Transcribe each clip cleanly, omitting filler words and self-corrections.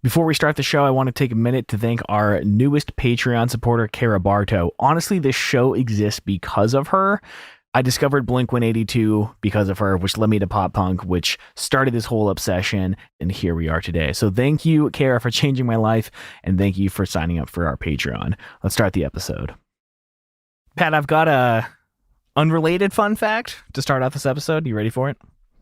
Before we start the show, I want to take a minute to thank our newest Patreon supporter, Kara Bartow. Honestly, this show exists because of her. I discovered Blink-182 because of her, which led me to pop punk, which started this whole obsession, and here we are today. So thank you, Kara, for changing my life, and thank you for signing up for our Patreon. Let's start the episode. Pat, I've got a unrelated fun fact to start off this episode. You ready for it?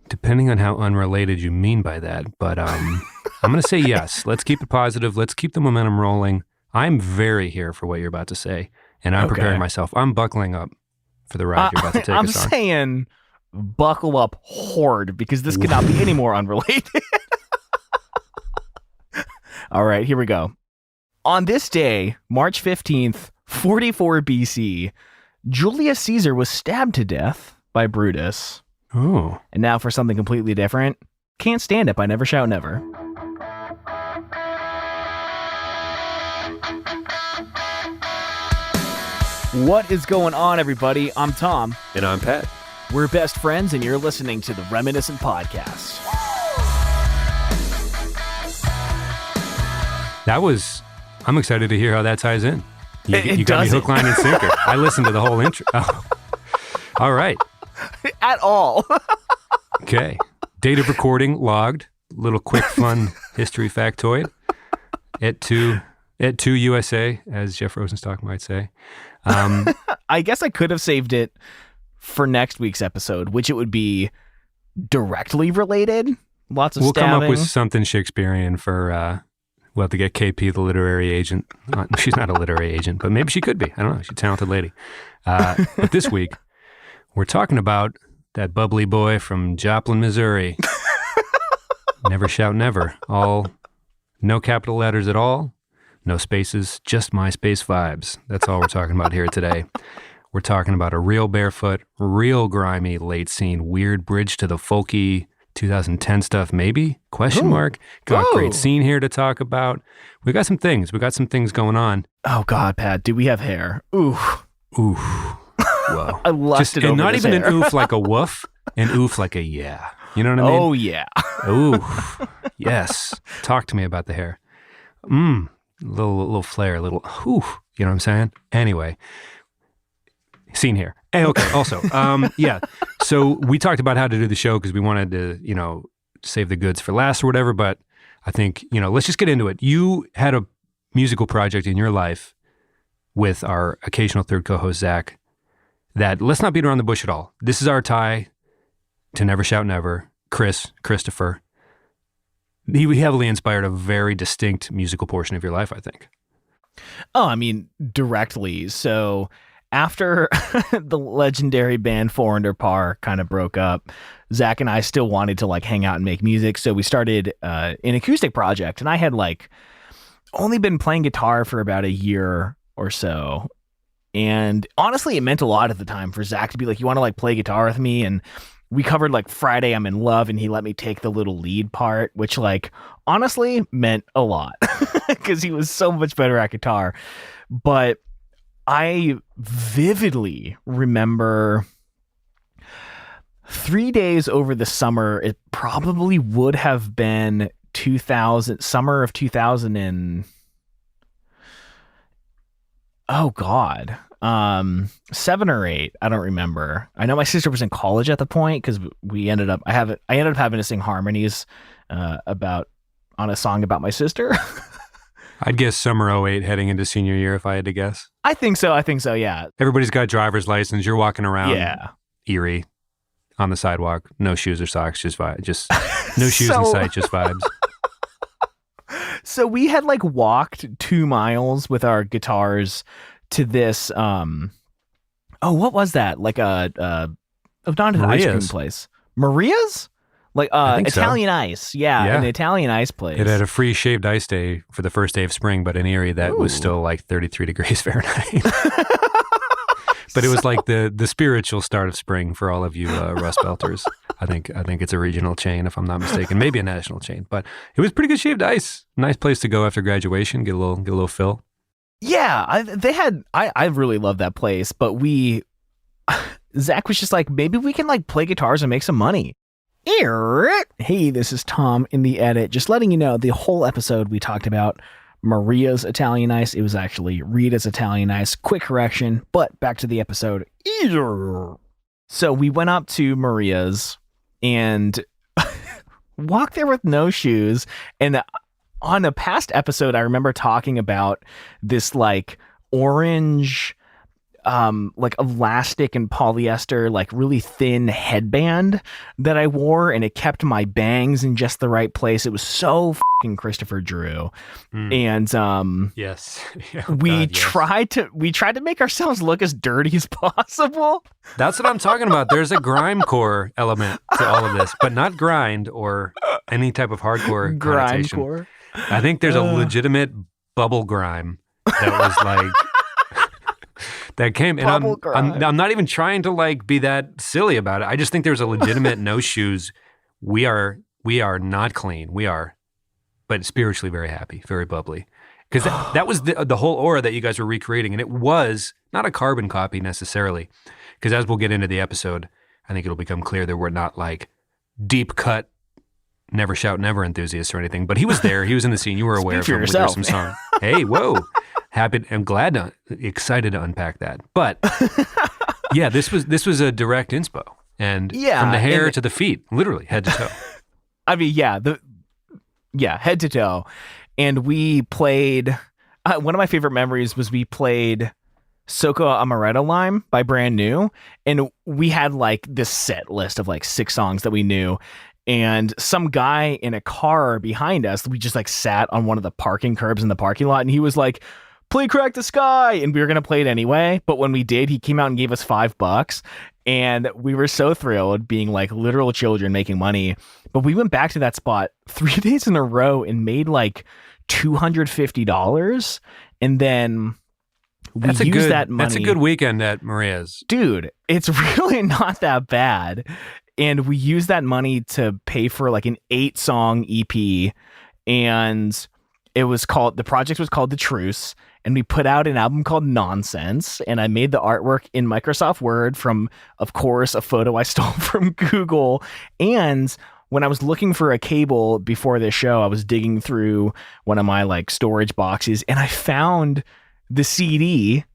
Depending on how unrelated you mean by that, but I'm going to say yes. Let's keep it positive. Let's keep the momentum rolling. I'm very here for what you're about to say, and I'm preparing myself. I'm buckling up for the ride you're about to take us on. I'm saying buckle up hard, because this could not be any more unrelated. All right, here we go. On this day, March 15th, 44 BC, Julius Caesar was stabbed to death by Brutus. Oh. And now for something completely different, Can't Stand It by Never Shout Never. What is going on, everybody? I'm Tom. And I'm Pat. We're best friends, and you're listening to the Reminiscent Podcast. I'm excited to hear how that ties in. You got me hook, line, and sinker. I listened to the whole intro. Oh. All right. At all. Okay. Date of recording logged. Little quick fun history factoid. At 2 USA, as Jeff Rosenstock might say. I guess I could have saved it for next week's episode, which it would be directly related. Lots of stabbing. We'll come up with something Shakespearean for, we'll have to get KP, the literary agent. She's not a literary agent, but maybe she could be. I don't know. She's a talented lady. But this week, we're talking about that bubbly boy from Joplin, Missouri. Never Shout Never. No capital letters at all. No spaces, just MySpace vibes. That's all we're talking about here today. We're talking about a real barefoot, real grimy late scene, weird bridge to the folky 2010 stuff, maybe? Question mark. Got a great scene here to talk about. We got some things going on. Oh God, Pat, do we have hair? Oof. Whoa. I lusted over not this even hair. an oof like a woof, an oof like a yeah. You know what I mean? Oh yeah. Oof. Yes. Talk to me about the hair. Little flare, little oof. You know what I'm saying? Anyway. Scene here. Hey, okay. Also, yeah. So we talked about how to do the show because we wanted to, save the goods for last or whatever. But I think, let's just get into it. You had a musical project in your life with our occasional third co-host, Zach, that let's not beat around the bush at all. This is our tie to Never Shout Never. Christopher. He heavily inspired a very distinct musical portion of your life, I think. Oh, I mean, directly. So after the legendary band Four Under Par kind of broke up, Zach and I still wanted to hang out and make music. So we started an acoustic project, and I had only been playing guitar for about a year or so. And honestly, it meant a lot at the time for Zach to be like, you want to play guitar with me? And we covered Friday I'm in Love, and he let me take the little lead part, which honestly meant a lot because he was so much better at guitar. But I vividly remember 3 days over the summer. It probably would have been summer of 2000 and oh God, 7 or 8. I don't remember. I know my sister was in college at the point because I ended up having to sing harmonies on a song about my sister. I'd guess summer 08 heading into senior year if I had to guess. I think so, yeah. Everybody's got driver's license. You're walking around Erie on the sidewalk. No shoes or socks, just no shoes in sight, just vibes. So we had walked 2 miles with our guitars to this, what was that? Not an ice cream place. Maria's? Italian Ice. Yeah, an Italian ice place. It had a free shaved ice day for the first day of spring, but in Erie that was still 33 degrees Fahrenheit. But it was the spiritual start of spring for all of you Rust Belters. I think it's a regional chain, if I'm not mistaken, maybe a national chain. But it was pretty good shaved ice. Nice place to go after graduation. Get a little fill. Yeah, I really love that place. But Zach was just maybe we can play guitars and make some money. Hey, this is Tom in the edit. Just letting you know, the whole episode we talked about Maria's Italian Ice. It was actually Rita's Italian Ice. Quick correction, but back to the episode. So we went up to Maria's and walked there with no shoes. And on a past episode, I remember talking about this like orange like elastic and polyester, like really thin headband that I wore, and it kept my bangs in just the right place. It was so fucking Christopher Drew. And yes. we tried to make ourselves look as dirty as possible. That's what I'm talking about. There's a grindcore element to all of this, but not grind or any type of hardcore connotation. Grindcore. I think there's a legitimate bubble grime that was like that came, and I'm not even trying to like be that silly about it. I just think there's a legitimate no shoes. We are not clean. We are, but spiritually very happy, very bubbly, because that was the whole aura that you guys were recreating, and it was not a carbon copy necessarily, because as we'll get into the episode, I think it'll become clear that we're not like deep cut Never Shout Never enthusiasts or anything. But he was there. He was in the scene. You were aware from some song. Hey, whoa. Happy. I'm excited to unpack that. But yeah, this was a direct inspo. And from the hair to the feet, literally head to toe. I mean, head to toe. And we played, one of my favorite memories was we played Soco Amaretto Lime by Brand New. And we had like this set list of like 6 songs that we knew. And some guy in a car behind us, we just like sat on one of the parking curbs in the parking lot, and he was like, play Crack the Sky. And we were going to play it anyway. But when we did, he came out and gave us $5. And we were so thrilled, being like literal children making money. But we went back to that spot 3 days in a row and made like $250. And then we used that money. That's a good weekend at Maria's. Dude, it's really not that bad. And we used that money to pay for like an 8-song EP. And the project was called The Truce. And we put out an album called Nonsense. And I made the artwork in Microsoft Word from, of course, a photo I stole from Google. And when I was looking for a cable before this show, I was digging through one of my like storage boxes, and I found the CD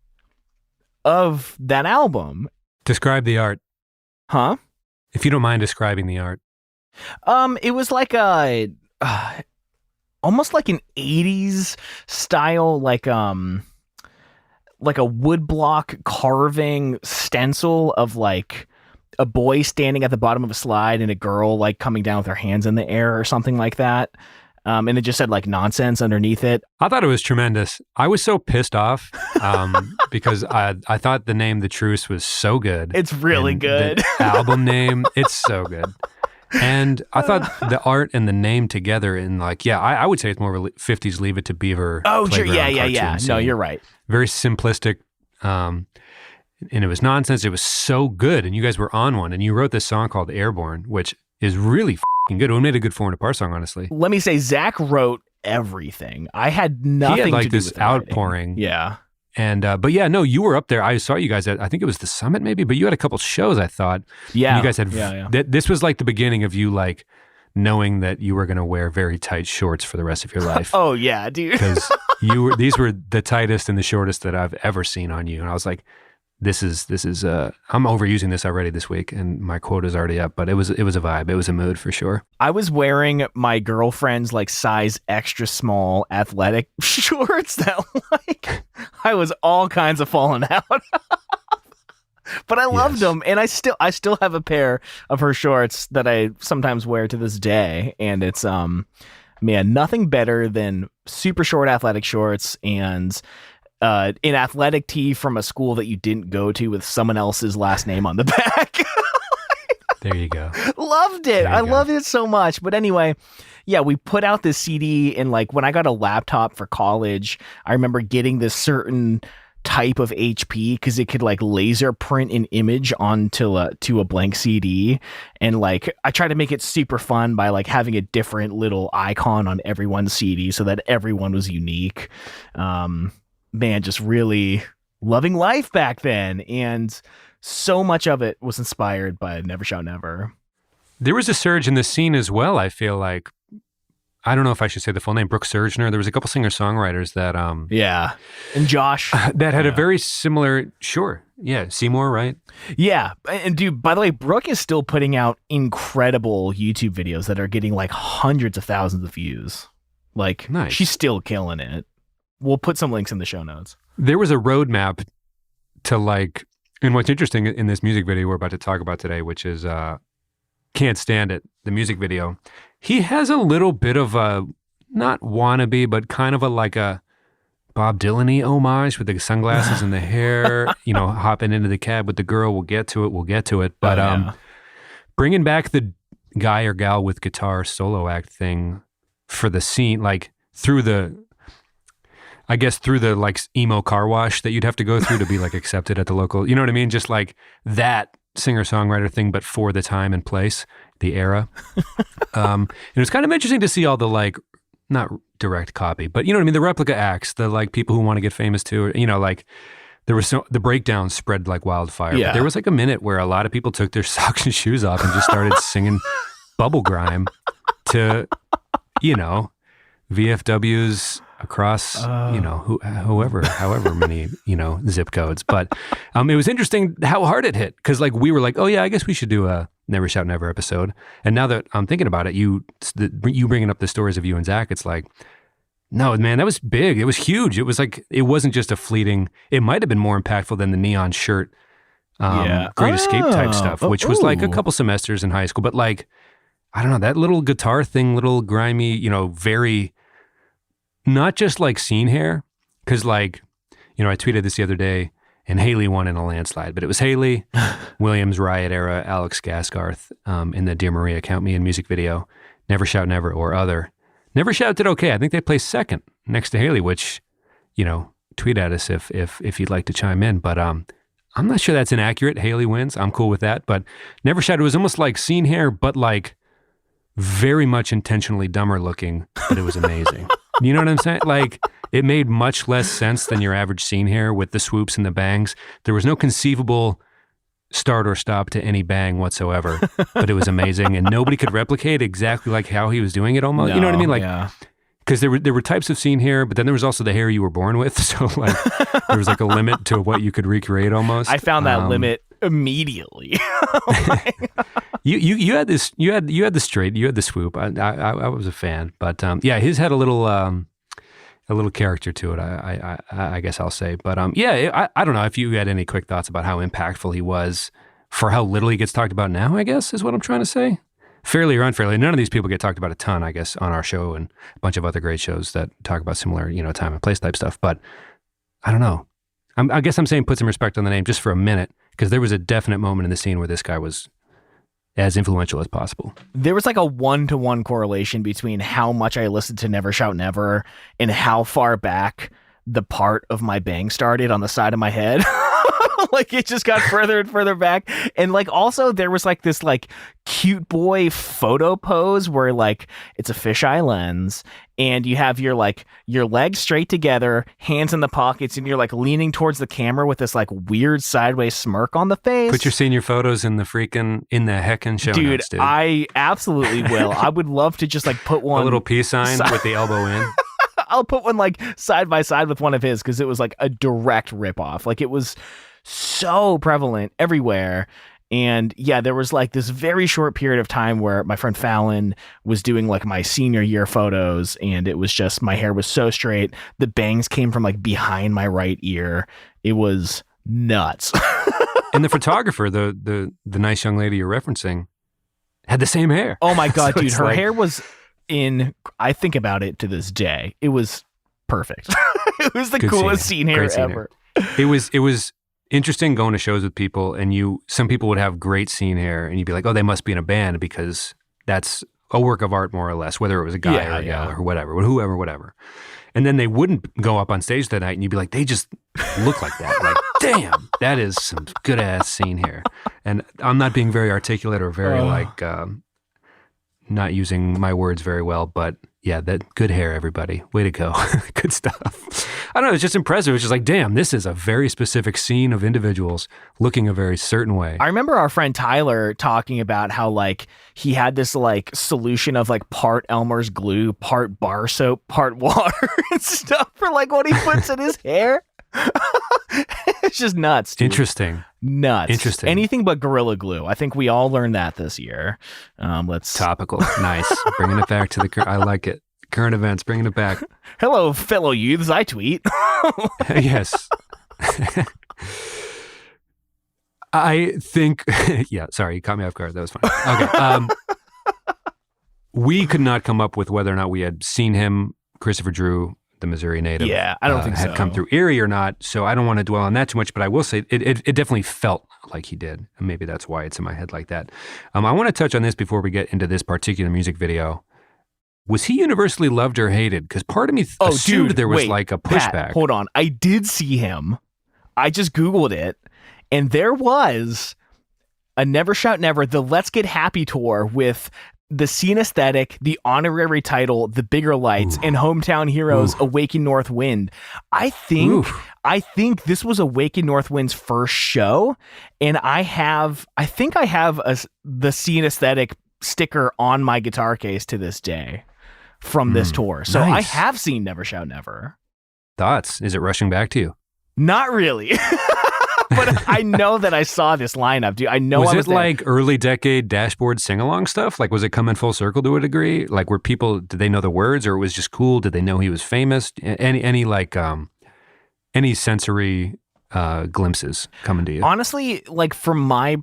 of that album. Describe the art. Huh? If you don't mind describing the art. It was like almost like an 80s style, like a woodblock carving stencil of like a boy standing at the bottom of a slide and a girl like coming down with her hands in the air or something like that. And it just said like nonsense underneath it. I thought it was tremendous. I was so pissed off because I thought the name The Truce was so good. It's really good. The album name, it's so good. And I thought the art and the name together in like, I would say it's more of a 50s Leave It to Beaver. Oh, sure. Yeah. Scene. No, you're right. Very simplistic. And it was nonsense. It was so good. And you guys were on one. And you wrote this song called Airborne, which is really f***ing good. We made a good 4 Apart song, honestly. Let me say, Zach wrote everything. I had nothing he had, like, to do this with outpouring. Writing. Yeah. And, but yeah, no, you were up there. I saw you guys at, I think it was the Summit maybe, but you had a couple shows, I thought. Yeah. And you guys had, this was like the beginning of you like knowing that you were going to wear very tight shorts for the rest of your life. Oh yeah, dude. Because these were the tightest and the shortest that I've ever seen on you. And I was like, this is I'm overusing this already this week and my quota's already up, but it was a vibe. It was a mood for sure. I was wearing my girlfriend's like size extra small athletic shorts that like I was all kinds of falling out. But I loved them, and I still have a pair of her shorts that I sometimes wear to this day, and it's man, nothing better than super short athletic shorts and an athletic tee from a school that you didn't go to with someone else's last name on the back. There you go. Loved it. I love it so much. But anyway, yeah, we put out this CD, and like when I got a laptop for college, I remember getting this certain type of HP because it could like laser print an image onto a blank CD, and like I tried to make it super fun by like having a different little icon on everyone's CD so that everyone was unique. Man, just really loving life back then, and so much of it was inspired by Never Shout Never. There was a surge in the scene as well, I feel like. I don't know if I should say the full name, Brooke Surgener. There was a couple singer-songwriters that Yeah. And Josh. that had a very similar, sure. Yeah, Seymour, right? Yeah. And dude, by the way, Brooke is still putting out incredible YouTube videos that are getting like hundreds of thousands of views. Like, nice. She's still killing it. We'll put some links in the show notes. There was a roadmap to like, and what's interesting in this music video we're about to talk about today, which is Can't Stand It, the music video, he has a little bit of a, not wannabe, but kind of a like a Bob Dylan-y homage with the sunglasses and the hair, hopping into the cab with the girl. We'll get to it. But bringing back the guy or gal with guitar solo act thing for the scene, like through the like emo car wash that you'd have to go through to be like accepted at the local, you know what I mean? Just like that singer-songwriter thing, but for the time and place, the era. And it was kind of interesting to see all the like, not direct copy, but you know what I mean? The replica acts, the like people who want to get famous too, like there was the breakdowns spread like wildfire. Yeah. But there was like a minute where a lot of people took their socks and shoes off and just started singing bubble grime to, VFWs across, however many, zip codes. But it was interesting how hard it hit. Cause like we were like, oh yeah, I guess we should do a Never Shout Never episode. And now that I'm thinking about it, you bringing up the stories of you and Zach, it's like, no, man, that was big. It was huge. It was like, it wasn't just a fleeting, it might've been more impactful than the neon shirt, Great Escape type stuff, which was like a couple semesters in high school. But like, I don't know, that little guitar thing, little grimy, very, not just like scene hair. Cause like, I tweeted this the other day and Haley won in a landslide, but it was Haley, Williams, Riot Era, Alex Gaskarth in the Dear Maria Count Me in music video, Never Shout Never or Other. Never Shout did okay. I think they placed second next to Haley, which, tweet at us if you'd like to chime in. But I'm not sure that's inaccurate. Haley wins. I'm cool with that. But Never Shout, it was almost like scene hair, but like very much intentionally dumber looking, but it was amazing. You know what I'm saying? Like, it made much less sense than your average scene hair with the swoops and the bangs. There was no conceivable start or stop to any bang whatsoever, but it was amazing. And nobody could replicate exactly like how he was doing it almost. You know what I mean? Like, because there were types of scene hair, but then there was also the hair you were born with. So like, there was like a limit to what you could recreate almost. I found that limit immediately. You had this, you had the straight, you had the swoop. I was a fan, but his had a little character to it. I guess I'll say, but I don't know if you had any quick thoughts about how impactful he was for how little he gets talked about now. I guess is what I'm trying to say. Fairly or unfairly, none of these people get talked about a ton, I guess, on our show and a bunch of other great shows that talk about similar, time and place type stuff. But I don't know. I guess I'm saying put some respect on the name just for a minute, because there was a definite moment in the scene where this guy was as influential as possible. There was like a 1-to-1 correlation between how much I listened to Never Shout Never and how far back the part of my bang started on the side of my head. Like it just got further and further back. And like also there was like this like cute boy photo pose where like it's a fisheye lens and you have your legs straight together, hands in the pockets, and you're like leaning towards the camera with this like weird sideways smirk on the face. Put your senior photos in the heckin' show notes, dude. I absolutely will. I would love to just like put one. A little peace sign with the elbow in. I'll put one like side by side with one of his because it was like a direct ripoff. Like it was so prevalent everywhere. And yeah, there was like this very short period of time where my friend Fallon was doing like my senior year photos, and it was just my hair was so straight. The bangs came from like behind my right ear. It was nuts. And the photographer, the nice young lady you're referencing, had the same hair. Oh my God, so dude, her hair was I think about it to this day. It was perfect. It was the coolest scene hair ever. It was interesting going to shows with people, and some people would have great scene hair, and you'd be like, oh, they must be in a band because that's a work of art, more or less, whether it was a guy or a gal or whatever, whoever. And then they wouldn't go up on stage that night, and you'd be like, they just look like that. Like, damn, that is some good ass scene hair. And I'm not being very articulate or very not using my words very well, but yeah, that good hair, everybody. Way to go. Good stuff. I don't know. It's just impressive. It's just like, damn, this is a very specific scene of individuals looking a very certain way. I remember our friend Tyler talking about how like he had this like solution of like part Elmer's glue, part bar soap, part water and stuff for like what he puts in his hair. It's just nuts, dude. Interesting. Nuts. Interesting. Anything but Gorilla Glue. I think we all learned that this year. Let's Topical. Nice. Bringing it back to the I like it. Current events, bringing it back. Hello, fellow youths. I tweet. Yes. I think, yeah, sorry, you caught me off guard. That was fine. Okay. We could not come up with whether or not we had seen him, Christopher Drew, the Missouri native. Yeah, I don't think had so. come through Erie or not, so I don't want to dwell on that too much, but I will say it definitely felt like he did, and maybe that's why it's in my head like that. I want to touch on this before we get into this particular music video. Was he universally loved or hated? Because part of me assumed there was like a pushback. Pat, hold on. I did see him. I just Googled it, and there was a Never Shout Never, the Let's Get Happy tour with the Scene Aesthetic, the honorary title, The Bigger Lights, and Hometown Heroes, Awaken North Wind. I think this was Awaken North Wind's first show, and I think I have the Scene Aesthetic sticker on my guitar case to this day from this tour. So nice. I have seen Never Shout Never. Thoughts? Is it rushing back to you? Not really. But I know that I saw this lineup, dude. I know was I was it like early decade dashboard sing-along stuff? Like, was it coming full circle to a degree? Like, were people, did they know the words, or it was just cool? Did they know he was famous? Any sensory glimpses coming to you? Honestly, like from my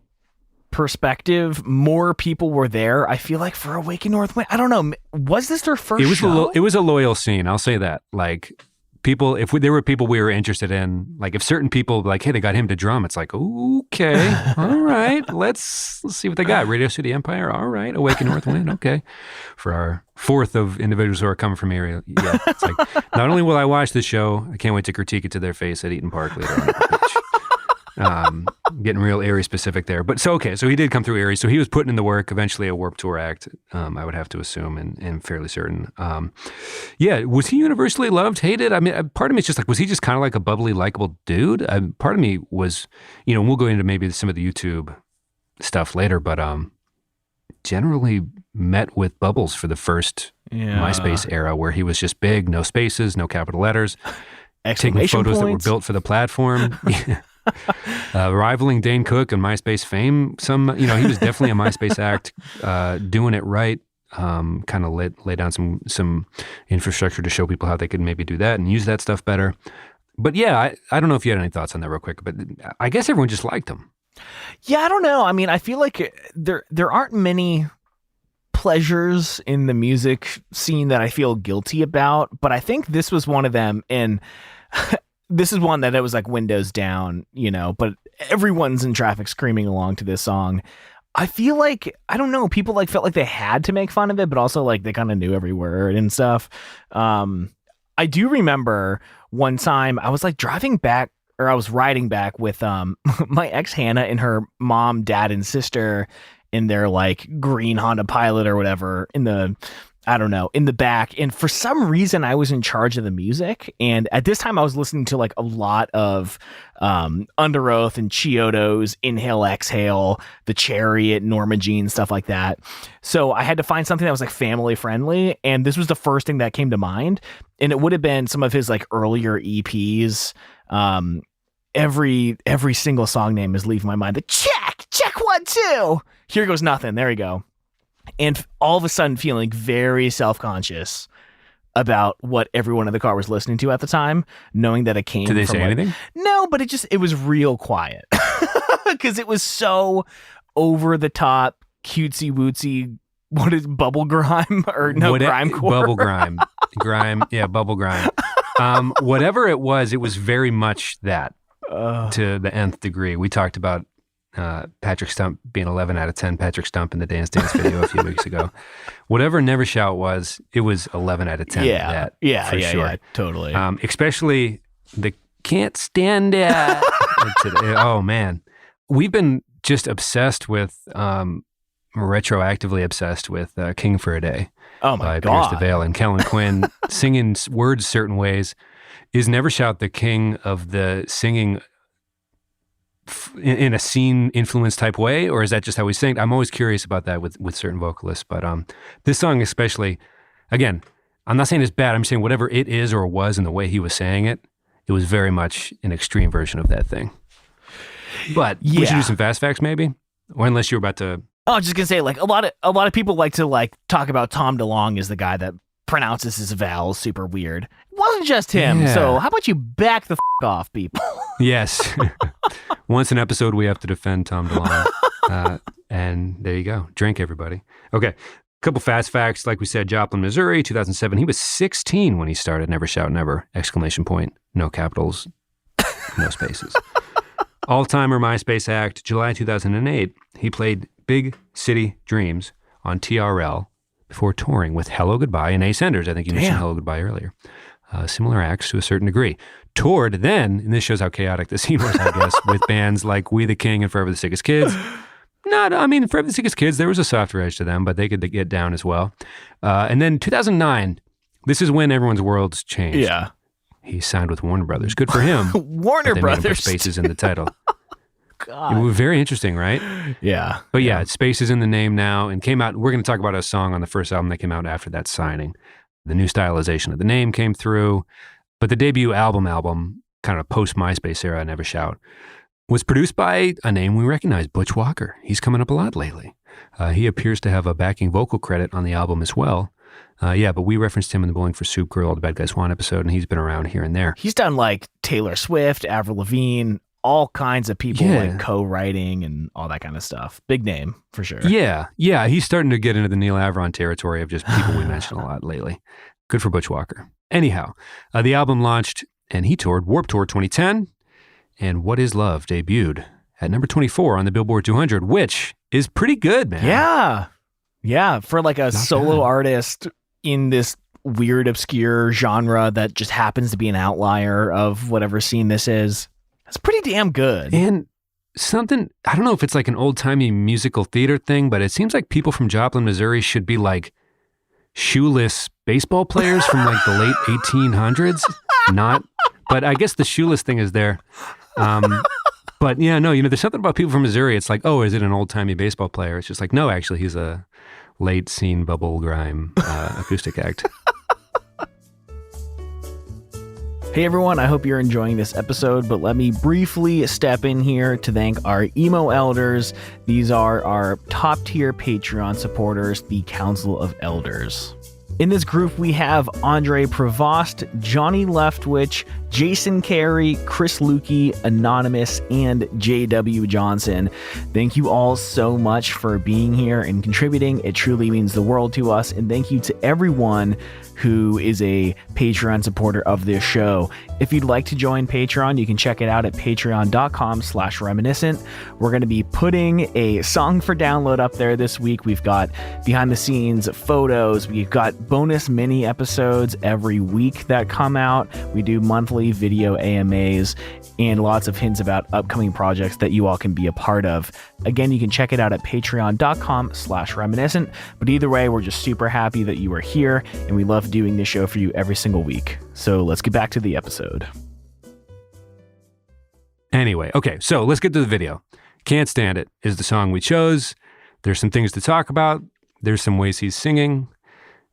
perspective, more people were there. I feel like for Awaken North Wind, I don't know. Was this their first show? It was a loyal scene. I'll say that. Like, people, there were people we were interested in, like if certain people like, hey, they got him to drum, it's like, okay, all right, let's see what they got. Radio City Empire, all right. Awaken North Wind, okay. For our fourth of individuals who are coming from area, yeah, it's like, not only will I watch the show, I can't wait to critique it to their face at Eaton Park later on. Getting real Erie specific there. But so he did come through Erie. So he was putting in the work, eventually a Warped Tour act, I would have to assume, and fairly certain. Yeah, was he universally loved, hated? I mean, part of me is just like, was he just kind of like a bubbly, likable dude? Part of me was, we'll go into maybe some of the YouTube stuff later, but generally met with bubbles for the first MySpace era, where he was just big, no spaces, no capital letters, taking photos that were built for the platform. Rivaling Dane Cook and MySpace fame. He was definitely a MySpace act, doing it right. Kind of lay down some infrastructure to show people how they could maybe do that and use that stuff better. But yeah, I don't know if you had any thoughts on that real quick, but I guess everyone just liked him. Yeah, I don't know. I mean, I feel like there aren't many pleasures in the music scene that I feel guilty about, but I think this was one of them. And this is one that it was like windows down, but everyone's in traffic screaming along to this song. I feel like, I don't know, people like felt like they had to make fun of it, but also like they kind of knew every word and stuff. I do remember one time I was like driving back, or I was riding back with my ex Hannah and her mom, dad, and sister in their like green Honda Pilot or whatever in the back. And for some reason I was in charge of the music. And at this time I was listening to like a lot of Under Oath and Chiodos, Inhale, Exhale, The Chariot, Norma Jean, stuff like that. So I had to find something that was like family friendly. And this was the first thing that came to mind. And it would have been some of his like earlier EPs. Every single song name is leaving my mind. The check 1, 2. Here Goes Nothing. There you go. And all of a sudden feeling very self-conscious about what everyone in the car was listening to at the time, knowing that it came from... Did they say anything? No, but it was real quiet. Because it was so over the top, cutesy wootsy, what is bubble grime? Or no, grimecore? Bubble grime. Yeah, bubble grime. Whatever it was very much that to the nth degree. We talked about Patrick Stump being 11 out of 10 Patrick Stump in the Dance Dance video a few weeks ago. Whatever Never Shout was, it was 11 out of 10. Yeah, yeah, totally. Especially the Can't Stand It. Oh man, we've been just obsessed with retroactively obsessed with King for a Day Oh my by Pierce God. DeVale, and Kellen Quinn singing words certain ways. Is Nevershout the king of the singing in a scene influence type way, or is that just how we sing? I'm always curious about that with certain vocalists, but this song especially, again, I'm not saying it's bad. I'm saying whatever it is or was in the way he was saying it, it was very much an extreme version of that thing. But we should do some fast facts maybe, or unless you're about to. Oh, I was just gonna say, like, a lot of people like to like talk about Tom DeLonge as the guy that pronounces his vowels super weird. It wasn't just him. Yeah. So how about you back the off, people? Yes. Once an episode, we have to defend Tom DeLonge. And there you go. Drink, everybody. Okay. Couple fast facts. Like we said, Joplin, Missouri, 2007. He was 16 when he started Never Shout Never! ! No capitals, no spaces. All-timer MySpace act, July 2008. He played Big City Dreams on TRL before touring with Hello Goodbye and Ace Enders. I think you mentioned Hello Goodbye earlier. Similar acts to a certain degree. Toured then, and this shows how chaotic the scene was, I guess, with bands like We the King and Forever the Sickest Kids. Forever the Sickest Kids, there was a softer edge to them, but they could get down as well. And then 2009, this is when everyone's worlds changed. Yeah. He signed with Warner Brothers. Good for him. Warner they made him put Brothers. Spaces in the title. God. It was very interesting, right? Yeah. But yeah, Spaces in the name now, and came out. We're going to talk about a song on the first album that came out after that signing. The new stylization of the name came through, but the debut album, kind of post MySpace era, Never Shout, was produced by a name we recognize, Butch Walker. He's coming up a lot lately. He appears to have a backing vocal credit on the album as well. But we referenced him in the Bowling for Soup Girl, the Bad Guys One episode, and he's been around here and there. He's done like Taylor Swift, Avril Lavigne, all kinds of people like co-writing and all that kind of stuff. Big name for sure. Yeah. He's starting to get into the Neil Avron territory of just people we mention a lot lately. Good for Butch Walker. Anyhow, the album launched and he toured Warped Tour 2010, and What Is Love debuted at number 24 on the Billboard 200, which is pretty good, man. Yeah. For like a solo artist in this weird, obscure genre that just happens to be an outlier of whatever scene this is. It's pretty damn good. And something, I don't know if it's like an old-timey musical theater thing, but it seems like people from Joplin, Missouri should be like shoeless baseball players from like the late 1800s. But I guess the shoeless thing is there. But yeah, no, there's something about people from Missouri. It's like, oh, is it an old-timey baseball player? It's just like, no, actually, he's a late scene bubble grime acoustic act. Hey everyone, I hope you're enjoying this episode, but let me briefly step in here to thank our emo elders. These are our top tier Patreon supporters, the Council of Elders. In this group, we have Andre Prevost, Johnny Leftwich, Jason Carey, Chris Lukey, Anonymous, and J.W. Johnson. Thank you all so much for being here and contributing. It truly means the world to us. And thank you to everyone who is a Patreon supporter of this show. If you'd like to join Patreon, you can check it out at patreon.com/reminiscent. We're going to be putting a song for download up there this week. We've got behind the scenes photos. We've got bonus mini episodes every week that come out. We do monthly video AMAs and lots of hints about upcoming projects that you all can be a part of. Again, you can check it out at patreon.com/reminiscent. But either way, we're just super happy that you are here, and we love doing this show for you every single week. So let's get back to the episode. Anyway, okay, so let's get to the video. Can't Stand It is the song we chose. There's some things to talk about. There's some ways he's singing.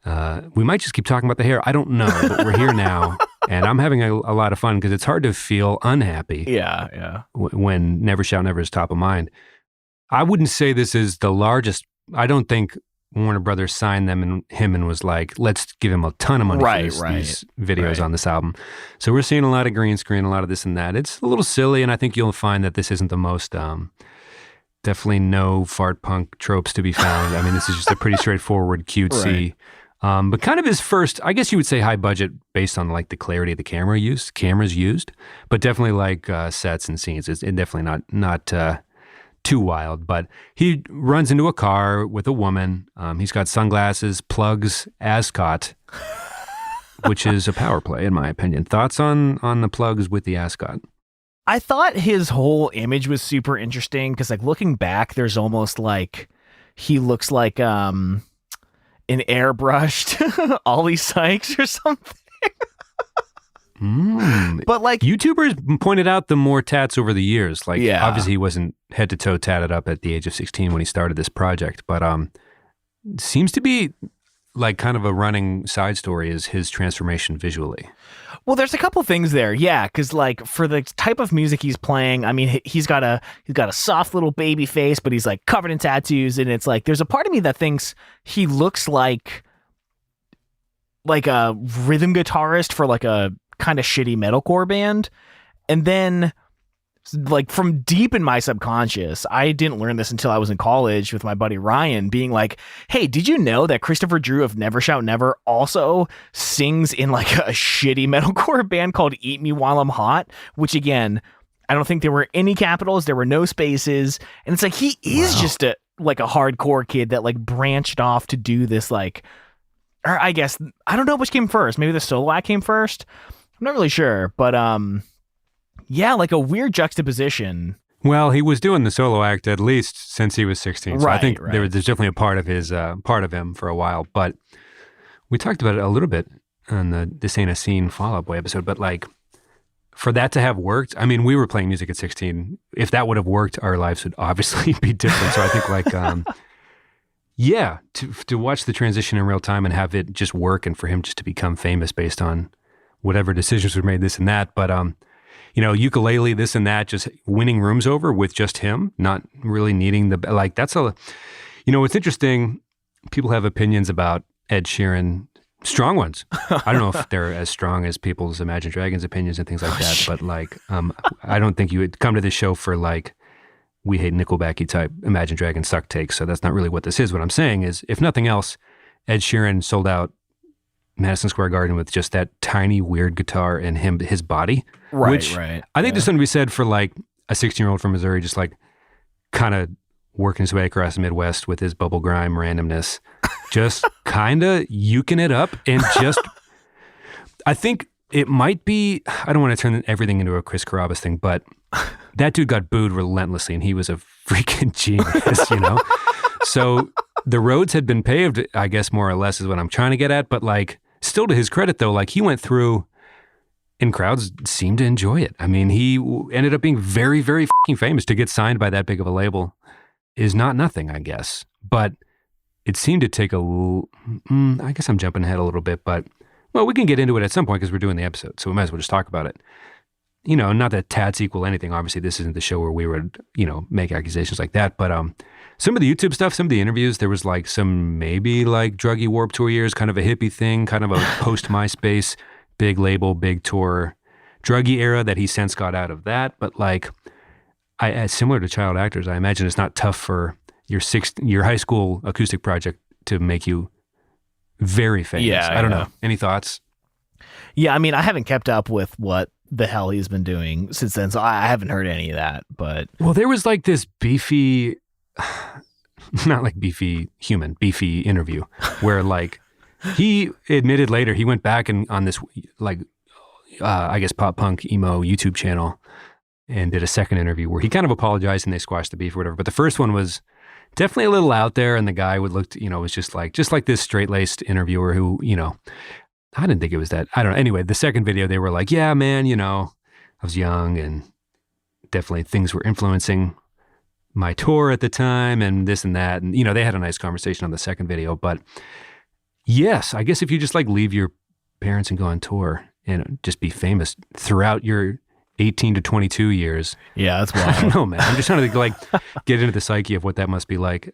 We might just keep talking about the hair. I don't know, but we're here now, and I'm having a lot of fun because it's hard to feel unhappy. Yeah. When Never Shout Never is top of mind. I wouldn't say this is the largest. I don't think Warner Brothers signed him and was like, let's give him a ton of money for these videos on this album. So we're seeing a lot of green screen, a lot of this and that. It's a little silly, and I think you'll find that this isn't the most, definitely no fart punk tropes to be found. I mean, this is just a pretty straightforward, cutesy, but kind of his first, I guess you would say high budget based on like the clarity of the cameras used, but definitely like sets and scenes. It's definitely not too wild, but he runs into a car with a woman. He's got sunglasses, plugs, ascot, which is a power play in my opinion. Thoughts on the plugs with the ascot? I thought his whole image was super interesting because like looking back, there's almost like he looks like an airbrushed Ollie Sykes or something. But like YouTubers pointed out the more tats over the years. Like Yeah. obviously he wasn't head to toe tatted up at the age of 16 when he started this project, but seems to be like kind of a running side story is his transformation visually. Well, there's a couple things there, yeah, because like for the type of music he's playing, I mean, he's got a soft little baby face, but he's like covered in tattoos, and it's like there's a part of me that thinks he looks like a rhythm guitarist for like a kind of shitty metalcore band, and then like from deep in my subconscious, I didn't learn this until I was in college with my buddy Ryan being like, hey, did you know that Christopher Drew of Never Shout Never also sings in like a shitty metalcore band called Eat Me While I'm Hot, which again, I don't think there were any capitals, there were no spaces, and it's like he is just a hardcore kid that like branched off to do this like, or I guess I don't know which came first, maybe the solo act came first, I'm not really sure, but yeah, like a weird juxtaposition. Well, he was doing the solo act at least since he was 16. So I think there's definitely a part of his part of him for a while. But we talked about it a little bit on the This Ain't a Scene Fall Out Boy episode. But like for that to have worked, I mean, we were playing music at 16. If that would have worked, our lives would obviously be different. So I think like, yeah, to watch the transition in real time and have it just work and for him just to become famous based on whatever decisions were made, this and that. But you know, ukulele, this and that, just winning rooms over with just him, not really needing like that's a, you know, it's interesting. People have opinions about Ed Sheeran, strong ones. I don't know if they're as strong as people's Imagine Dragons opinions and things like that, but like, I don't think you would come to this show for like, we hate Nickelbacky type Imagine Dragons suck takes. So that's not really what this is. What I'm saying is, if nothing else, Ed Sheeran sold out Madison Square Garden with just that tiny weird guitar and his body. Which I think there's something to be said for like a 16-year-old from Missouri, just like kind of working his way across the Midwest with his bubble grime randomness, just kind of uking it up and just, I think it might be, I don't want to turn everything into a Chris Carabas thing, but that dude got booed relentlessly and he was a freaking genius, you know? So the roads had been paved, I guess, more or less is what I'm trying to get at. But like, still to his credit though, like he went through and crowds seemed to enjoy it. I mean, he ended up being very, very fucking famous. To get signed by that big of a label is not nothing, I guess. But it seemed to take a little, I guess I'm jumping ahead a little bit, but well, we can get into it at some point because we're doing the episode. So we might as well just talk about it. You know, not that tats equal anything. Obviously, this isn't the show where we would, you know, make accusations like that. But some of the YouTube stuff, some of the interviews, there was like some maybe like druggy Warped Tour years, kind of a hippie thing, kind of a post MySpace, big label, big tour, druggy era that he since got out of that. But like, similar to child actors, I imagine it's not tough for your high school acoustic project to make you very famous. Yeah, I don't know. Any thoughts? Yeah, I mean, I haven't kept up with what the hell he's been doing since then, so I haven't heard any of that. But well, there was like this beefy, not like beefy human, beefy interview where like he admitted later he went back and on this like I guess pop punk emo YouTube channel and did a second interview where he kind of apologized and they squashed the beef or whatever. But the first one was definitely a little out there, and the guy would look, you know, was just like this straight-laced interviewer who, you know, I didn't think it was that. I don't know. Anyway, the second video, they were like, yeah, man, you know, I was young and definitely things were influencing my tour at the time and this and that. And, you know, they had a nice conversation on the second video. But yes, I guess if you just like leave your parents and go on tour and just be famous throughout your 18 to 22 years. Yeah, that's wild. I don't know, man. I'm just trying to like get into the psyche of what that must be like,